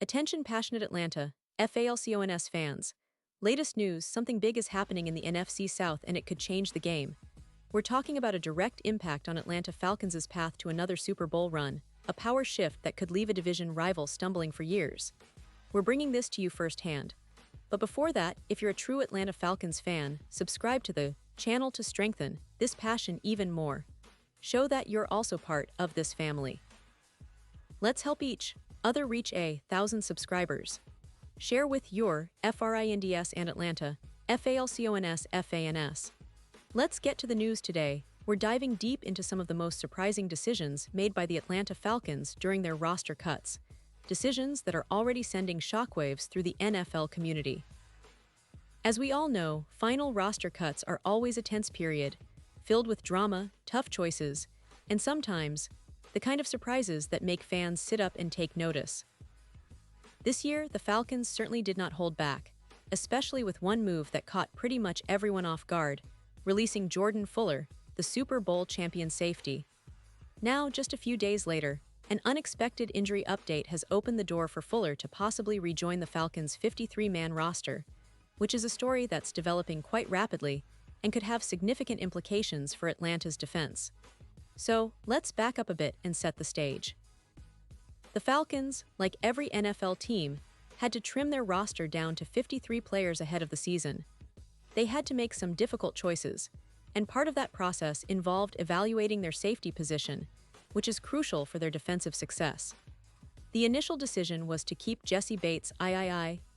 Attention passionate Atlanta, Falcons fans. Latest news, something big is happening in the NFC South and it could change the game. We're talking about a direct impact on Atlanta Falcons' path to another Super Bowl run, a power shift that could leave a division rival stumbling for years. We're bringing this to you firsthand. But before that, if you're a true Atlanta Falcons fan, subscribe to the channel to strengthen this passion even more. Show that you're also part of this family. Let's help each other reach 1,000 subscribers. Share with your FRINDS and Atlanta, FALCONS FANS. Let's get to the news today. We're diving deep into some of the most surprising decisions made by the Atlanta Falcons during their roster cuts. Decisions that are already sending shockwaves through the NFL community. As we all know, final roster cuts are always a tense period, filled with drama, tough choices, and sometimes the kind of surprises that make fans sit up and take notice. This year, the Falcons certainly did not hold back, especially with one move that caught pretty much everyone off guard, releasing Jordan Fuller, the Super Bowl champion safety. Now, just a few days later, an unexpected injury update has opened the door for Fuller to possibly rejoin the Falcons' 53-man roster, which is a story that's developing quite rapidly and could have significant implications for Atlanta's defense. So, let's back up a bit and set the stage. The Falcons, like every NFL team, had to trim their roster down to 53 players ahead of the season. They had to make some difficult choices, and part of that process involved evaluating their safety position, which is crucial for their defensive success. The initial decision was to keep Jesse Bates,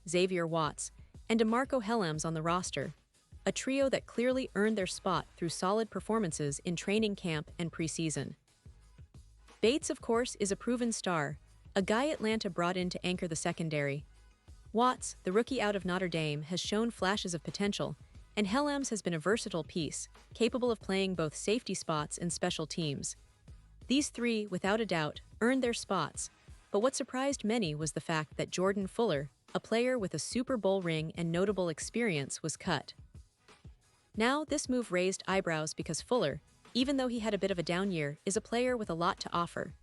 Xavier Watts, and DeMarco Hellams on the roster, a trio that clearly earned their spot through solid performances in training camp and preseason. Bates, of course, is a proven star, a guy Atlanta brought in to anchor the secondary. Watts, the rookie out of Notre Dame, has shown flashes of potential, and Hellams has been a versatile piece, capable of playing both safety spots and special teams. These three, without a doubt, earned their spots, but what surprised many was the fact that Jordan Fuller, a player with a Super Bowl ring and notable experience, was cut. Now, this move raised eyebrows because Fuller, even though he had a bit of a down year, is a player with a lot to offer.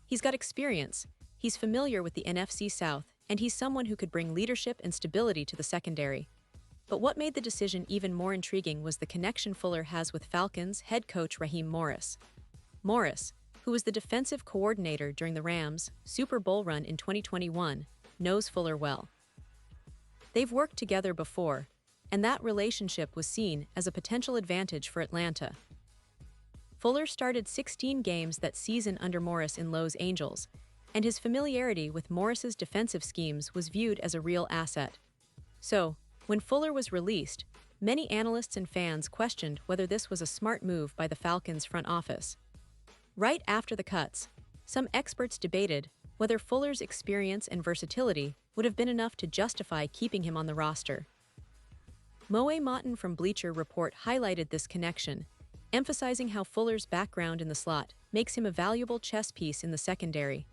He's got experience, he's familiar with the NFC South, and he's someone who could bring leadership and stability to the secondary. But what made the decision even more intriguing was the connection Fuller has with Falcons head coach Raheem Morris. Morris, who was the defensive coordinator during the Rams' Super Bowl run in 2021, knows Fuller well. They've worked together before, and that relationship was seen as a potential advantage for Atlanta. Fuller started 16 games that season under Morris in Los Angeles, and his familiarity with Morris's defensive schemes was viewed as a real asset. So, when Fuller was released, many analysts and fans questioned whether this was a smart move by the Falcons' front office. Right after the cuts, some experts debated whether Fuller's experience and versatility would have been enough to justify keeping him on the roster. Moe Motton from Bleacher Report highlighted this connection, emphasizing how Fuller's background in the slot makes him a valuable chess piece in the secondary.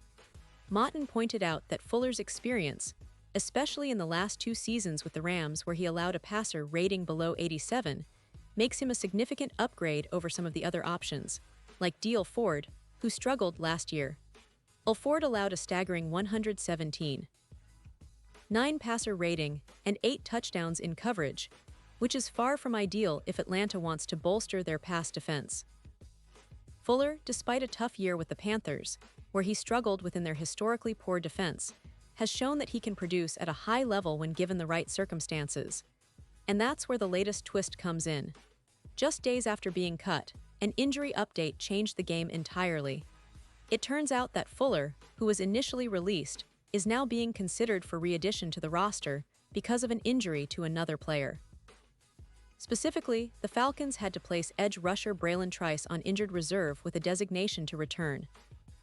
Motton pointed out that Fuller's experience, especially in the last 2 seasons with the Rams where he allowed a passer rating below 87, makes him a significant upgrade over some of the other options, like Deion Ford, who struggled last year. Ford allowed a staggering 117.9 passer rating and 8 touchdowns in coverage, which is far from ideal if Atlanta wants to bolster their pass defense. Fuller, despite a tough year with the Panthers, where he struggled within their historically poor defense, has shown that he can produce at a high level when given the right circumstances. And that's where the latest twist comes in. Just days after being cut, an injury update changed the game entirely. It turns out that Fuller, who was initially released, is now being considered for re-addition to the roster because of an injury to another player. Specifically, the Falcons had to place edge rusher Braylon Trice on injured reserve with a designation to return.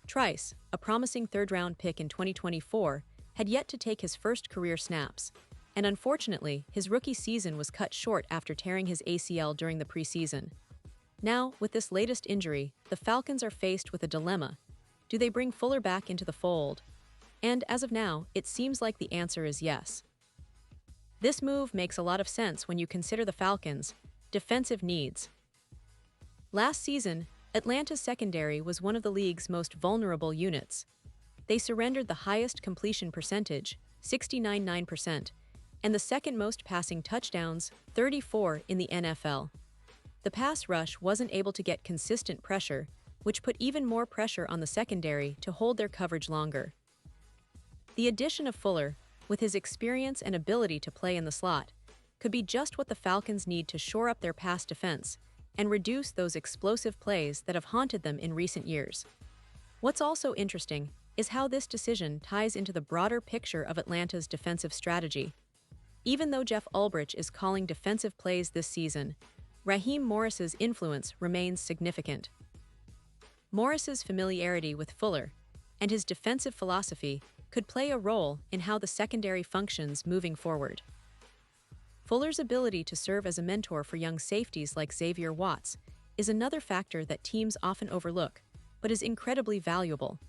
Trice, a promising third-round pick in 2024, had yet to take his first career snaps, and unfortunately, his rookie season was cut short after tearing his ACL during the preseason. Now, with this latest injury, the Falcons are faced with a dilemma. Do they bring Fuller back into the fold? And as of now, it seems like the answer is yes. This move makes a lot of sense when you consider the Falcons' defensive needs. Last season, Atlanta's secondary was one of the league's most vulnerable units. They surrendered the highest completion percentage, 69.9%, and the second most passing touchdowns, 34 in the NFL. The pass rush wasn't able to get consistent pressure, which put even more pressure on the secondary to hold their coverage longer. The addition of Fuller, with his experience and ability to play in the slot, could be just what the Falcons need to shore up their pass defense and reduce those explosive plays that have haunted them in recent years. What's also interesting is how this decision ties into the broader picture of Atlanta's defensive strategy. Even though Jeff Ulbrich is calling defensive plays this season, Raheem Morris's influence remains significant. Morris's familiarity with Fuller and his defensive philosophy could play a role in how the secondary functions moving forward. Fuller's ability to serve as a mentor for young safeties like Xavier Watts is another factor that teams often overlook, but is incredibly valuable.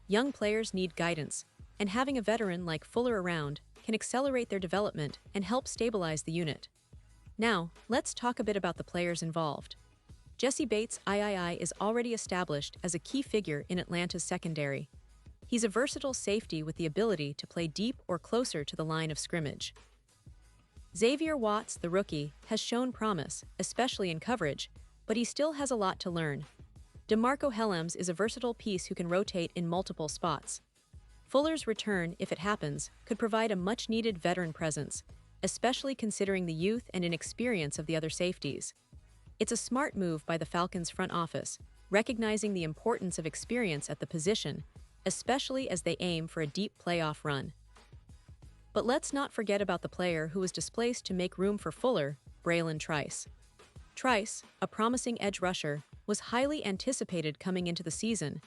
Young players need guidance, and having a veteran like Fuller around can accelerate their development and help stabilize the unit. Now, let's talk a bit about the players involved. Jesse Bates III is already established as a key figure in Atlanta's secondary. He's a versatile safety with the ability to play deep or closer to the line of scrimmage. Xavier Watts, the rookie, has shown promise, especially in coverage, but he still has a lot to learn. DeMarco Helms is a versatile piece who can rotate in multiple spots. Fuller's return, if it happens, could provide a much-needed veteran presence, especially considering the youth and inexperience of the other safeties. It's a smart move by the Falcons' front office, recognizing the importance of experience at the position, especially as they aim for a deep playoff run. But let's not forget about the player who was displaced to make room for Fuller, Braylon Trice. Trice, a promising edge rusher, was highly anticipated coming into the season,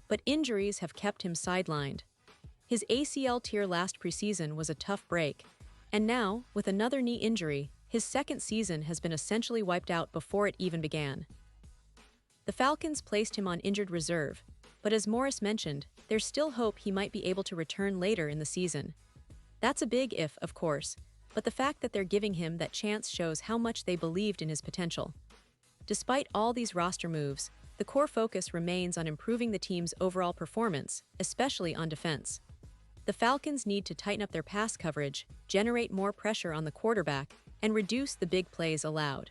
but injuries have kept him sidelined. His ACL tear last preseason was a tough break, and now, with another knee injury, his second season has been essentially wiped out before it even began. The Falcons placed him on injured reserve, but as Morris mentioned, there's still hope he might be able to return later in the season. That's a big if, of course, but the fact that they're giving him that chance shows how much they believed in his potential. Despite all these roster moves, the core focus remains on improving the team's overall performance, especially on defense. The Falcons need to tighten up their pass coverage, generate more pressure on the quarterback, and reduce the big plays allowed.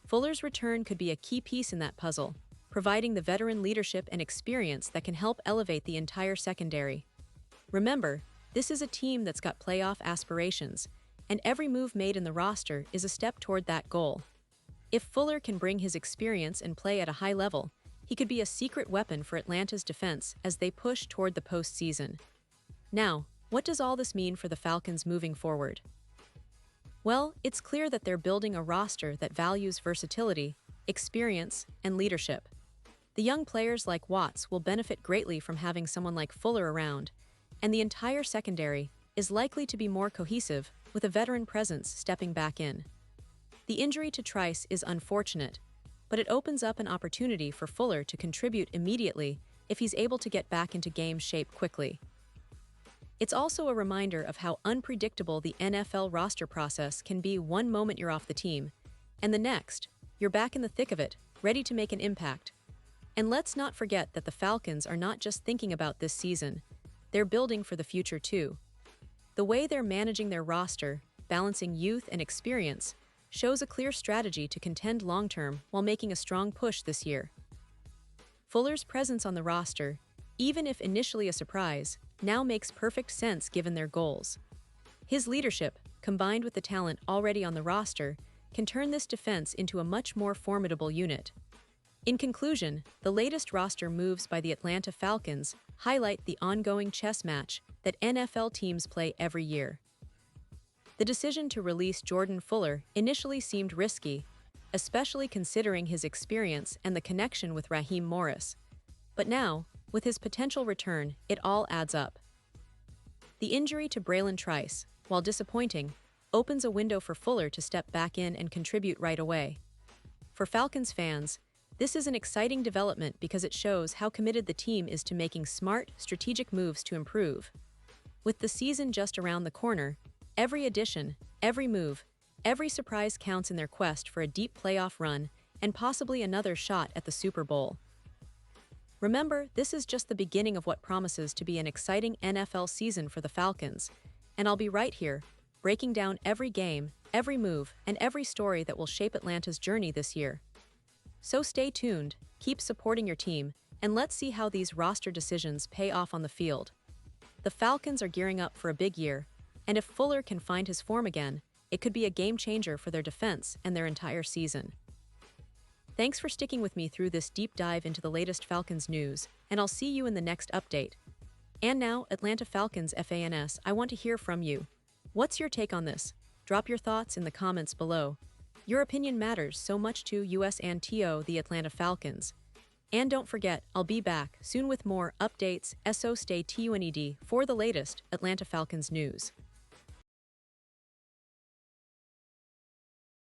Fuller's return could be a key piece in that puzzle, providing the veteran leadership and experience that can help elevate the entire secondary. Remember, this is a team that's got playoff aspirations, and every move made in the roster is a step toward that goal. If Fuller can bring his experience and play at a high level, he could be a secret weapon for Atlanta's defense as they push toward the postseason. Now, what does all this mean for the Falcons moving forward? Well, it's clear that they're building a roster that values versatility, experience, and leadership. The young players like Watts will benefit greatly from having someone like Fuller around, and the entire secondary is likely to be more cohesive with a veteran presence stepping back in. The injury to Trice is unfortunate, but it opens up an opportunity for Fuller to contribute immediately if he's able to get back into game shape quickly. It's also a reminder of how unpredictable the NFL roster process can be. One moment you're off the team, and the next, you're back in the thick of it, ready to make an impact. And let's not forget that the Falcons are not just thinking about this season, they're building for the future too. The way they're managing their roster, balancing youth and experience, shows a clear strategy to contend long-term while making a strong push this year. Fuller's presence on the roster, even if initially a surprise, now makes perfect sense given their goals. His leadership, combined with the talent already on the roster, can turn this defense into a much more formidable unit. In conclusion, the latest roster moves by the Atlanta Falcons highlight the ongoing chess match that NFL teams play every year. The decision to release Jordan Fuller initially seemed risky, especially considering his experience and the connection with Raheem Morris. But now, with his potential return, it all adds up. The injury to Braylon Trice, while disappointing, opens a window for Fuller to step back in and contribute right away. For Falcons fans, this is an exciting development because it shows how committed the team is to making smart, strategic moves to improve. With the season just around the corner, every addition, every move, every surprise counts in their quest for a deep playoff run and possibly another shot at the Super Bowl. Remember, this is just the beginning of what promises to be an exciting NFL season for the Falcons, and I'll be right here, breaking down every game, every move, and every story that will shape Atlanta's journey this year. So stay tuned, keep supporting your team, and let's see how these roster decisions pay off on the field. The Falcons are gearing up for a big year, and if Fuller can find his form again, it could be a game changer for their defense and their entire season. Thanks for sticking with me through this deep dive into the latest Falcons news, and I'll see you in the next update. And now, Atlanta Falcons fans, I want to hear from you. What's your take on this? Drop your thoughts in the comments below. Your opinion matters so much to us and to the Atlanta Falcons. And don't forget, I'll be back soon with more updates, so stay tuned for the latest Atlanta Falcons news.